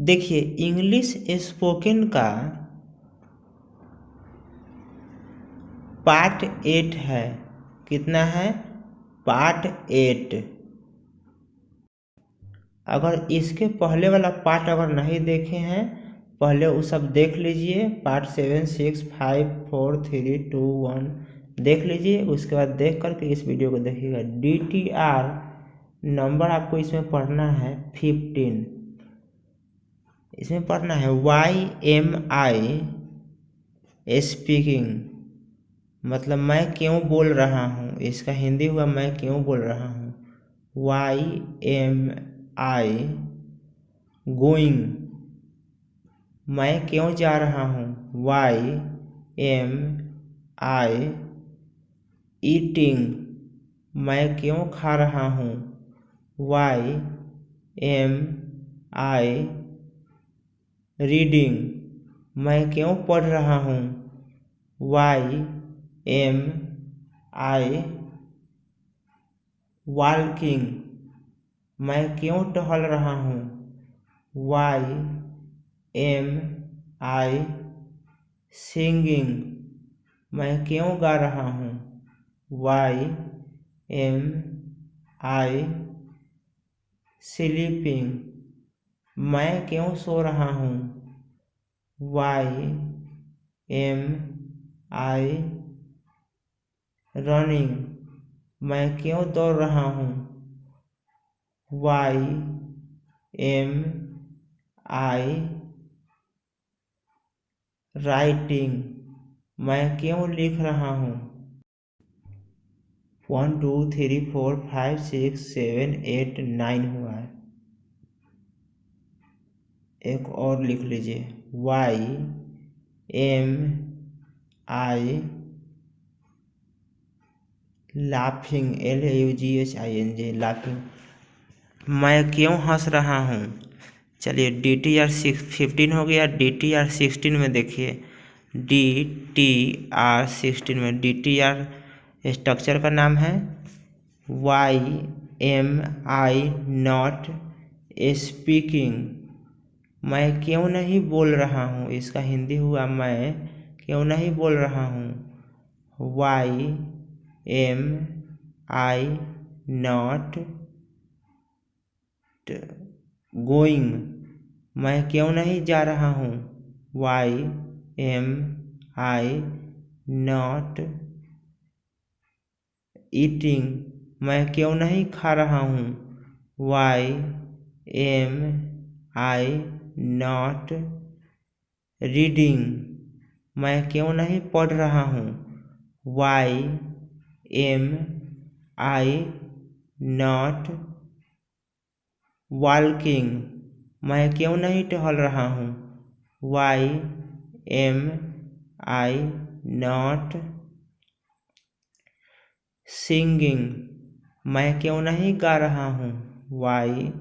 देखिए English spoken का part 8 है। कितना है? पार्ट 8। अगर इसके पहले वाला पार्ट अगर नहीं देखे हैं, पहले वो सब देख लीजिए। पार्ट 7, 6, 5, 4, 3, 2, 1 देख लीजिए। उसके बाद देख करके इस वीडियो को देखिएगा। DTR नंबर आपको इसमें पढ़ना है 15। इसमें पढ़ना है YMI स्पीकिंग, मतलब मैं क्यों बोल रहा हूँ। इसका हिंदी हुआ मैं क्यों बोल रहा हूँ। YMI गोइंग, मैं क्यों जा रहा हूँ। YMI ईटिंग, मैं क्यों खा रहा हूँ। YMI रीडिंग, मैं क्यों पढ़ रहा हूँ। YMI वॉकिंग, मैं क्यों टहल रहा हूँ। YMI सिंगिंग, मैं क्यों गा रहा हूँ। YMI स्लीपिंग, मैं क्यों सो रहा हूँ। YMI रनिंग, मैं क्यों दौड़ रहा हूँ। YMI राइटिंग, मैं क्यों लिख रहा हूँ। 1 2 3 4 5 6 7 8 9 हुआ है। एक और लिख लीजिए। YMI लाफिंग, LAUGHING लाफिंग, मैं क्यों हंस रहा हूँ। चलिए DTR 15 हो गया। DTR 16 में देखिए। DTR 16 में DTR स्ट्रक्चर का नाम है YMI नॉट स्पीकिंग, मैं क्यों नहीं बोल रहा हूँ। इसका हिंदी हुआ मैं क्यों नहीं बोल रहा हूँ। YMI नॉट गोइंग, मैं क्यों नहीं जा रहा हूँ। YMI नॉट ईटिंग, मैं क्यों नहीं खा रहा हूँ। YMI नॉट रीडिंग, मैं क्यों नहीं पढ़ रहा हूँ। YMI नॉट वॉकिंग, मैं क्यों नहीं टहल रहा हूँ। YMI नॉट सिंगिंग, मैं क्यों नहीं गा रहा हूँ। YMI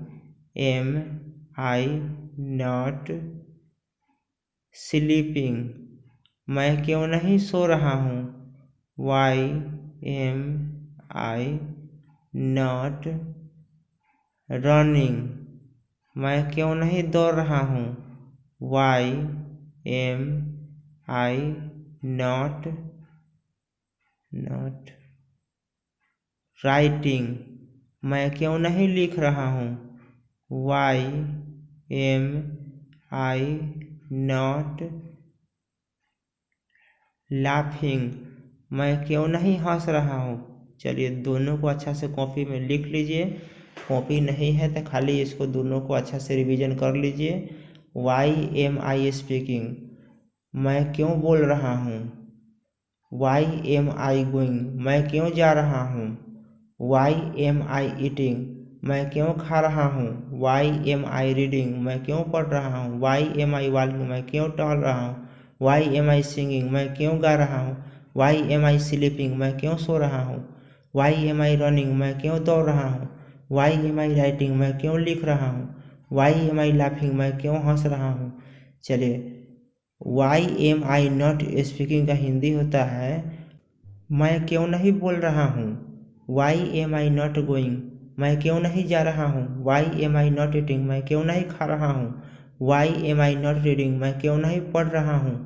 नॉट स्लीपिंग, मैं क्यों नहीं सो रहा हूँ। YMI नॉट रनिंग, मैं क्यों नहीं दौड़ रहा हूँ। YMI नॉट राइटिंग, मैं क्यों नहीं लिख रहा हूँ। YMI नॉट लाफिंग, मैं क्यों नहीं हंस रहा हूँ। चलिए दोनों को अच्छा से कॉपी में लिख लीजिए। कॉपी नहीं है तो खाली इसको दोनों को अच्छा से रिवीजन कर लीजिए। YMI स्पीकिंग, मैं क्यों बोल रहा हूँ। YMI गोइंग, मैं क्यों जा रहा हूँ। YMI ईटिंग, मैं क्यों खा रहा हूँ। YMI रीडिंग, मैं क्यों पढ़ रहा हूँ। YMI वॉकिंग, मैं क्यों टहल रहा हूँ। YMI सिंगिंग, मैं क्यों गा रहा हूँ। YMI स्लीपिंग, मैं क्यों सो रहा हूँ। YMI रनिंग, मैं क्यों दौड़ रहा हूँ। YMI राइटिंग, मैं क्यों लिख रहा हूँ। YMI लाफिंग, मैं क्यों हंस रहा हूँ। चलिए YMI नॉट स्पीकिंग का हिंदी होता है मैं क्यों नहीं बोल रहा हूँ। YMI नॉट गोइंग, मैं क्यों नहीं जा रहा हूँ। YMI नॉट ईटिंग, मैं क्यों नहीं खा रहा हूँ। Why am I not reading, मैं क्यों नहीं पढ़ रहा हूँ।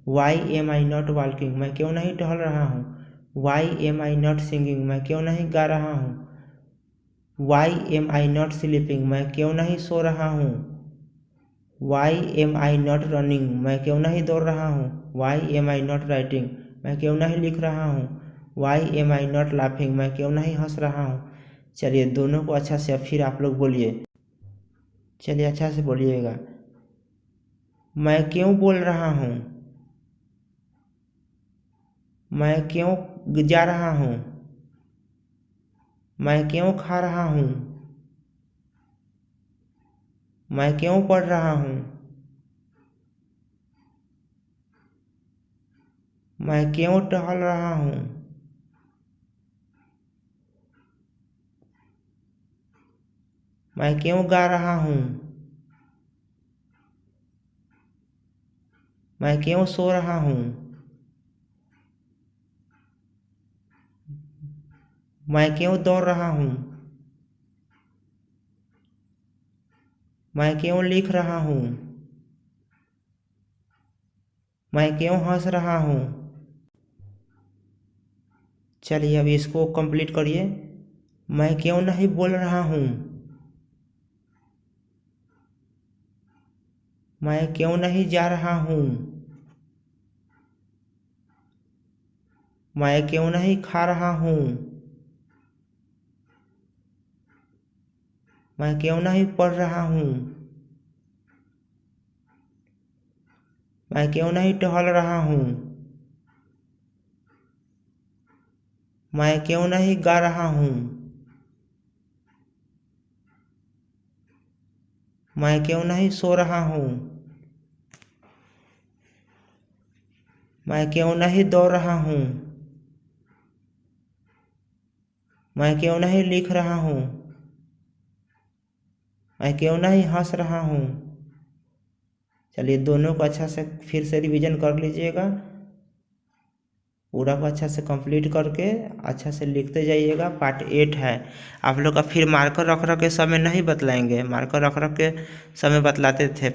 Why am I not walking, मैं क्यों नहीं टहल रहा हूँ। Why am I not singing, मैं क्यों नहीं गा रहा हूँ। Why am I not sleeping, मैं क्यों नहीं सो रहा हूँ। Why am I not running, मैं क्यों नहीं दौड़ रहा हूँ। Why am I not writing, मैं क्यों नहीं लिख रहा हूँ। Why am I not laughing, मैं क्यों नहीं हंस रहा हूँ। चलिए दोनों को अच्छा से फिर आप लोग बोलिए। चलिए अच्छा से बोलिएगा। मैं क्यों बोल रहा हूँ। मैं क्यों जा रहा हूँ। मैं क्यों खा रहा हूँ। मैं क्यों पढ़ रहा हूँ। मैं क्यों टहल रहा हूँ। मैं क्यों गा रहा हूँ। मैं क्यों सो रहा हूँ। मैं क्यों दौड़ रहा हूँ। मैं क्यों लिख रहा हूँ। मैं क्यों हंस रहा हूँ। चलिए अब इसको कंप्लीट करिए। मैं क्यों नहीं बोल रहा हूँ। मैं क्यों नहीं जा रहा हूँ। मैं क्यों नहीं खा रहा हूँ। मैं क्यों नहीं पढ़ रहा हूँ। मैं क्यों नहीं टहल रहा हूँ। मैं क्यों नहीं गा रहा हूँ। मैं क्यों नहीं सो रहा हूँ। मैं क्यों नहीं दौड़ रहा हूँ। मैं क्यों नहीं लिख रहा हूँ। मैं क्यों नहीं हंस रहा हूँ। चलिए दोनों को अच्छा से फिर से रिवीजन कर लीजिएगा। पूरा को अच्छा से कंप्लीट करके अच्छा से लिखते जाइएगा। पार्ट 8 है। आप लोग का फिर मार्कर रख के समय नहीं बतलाएंगे, मार्कर रख के समय बतलाते थे।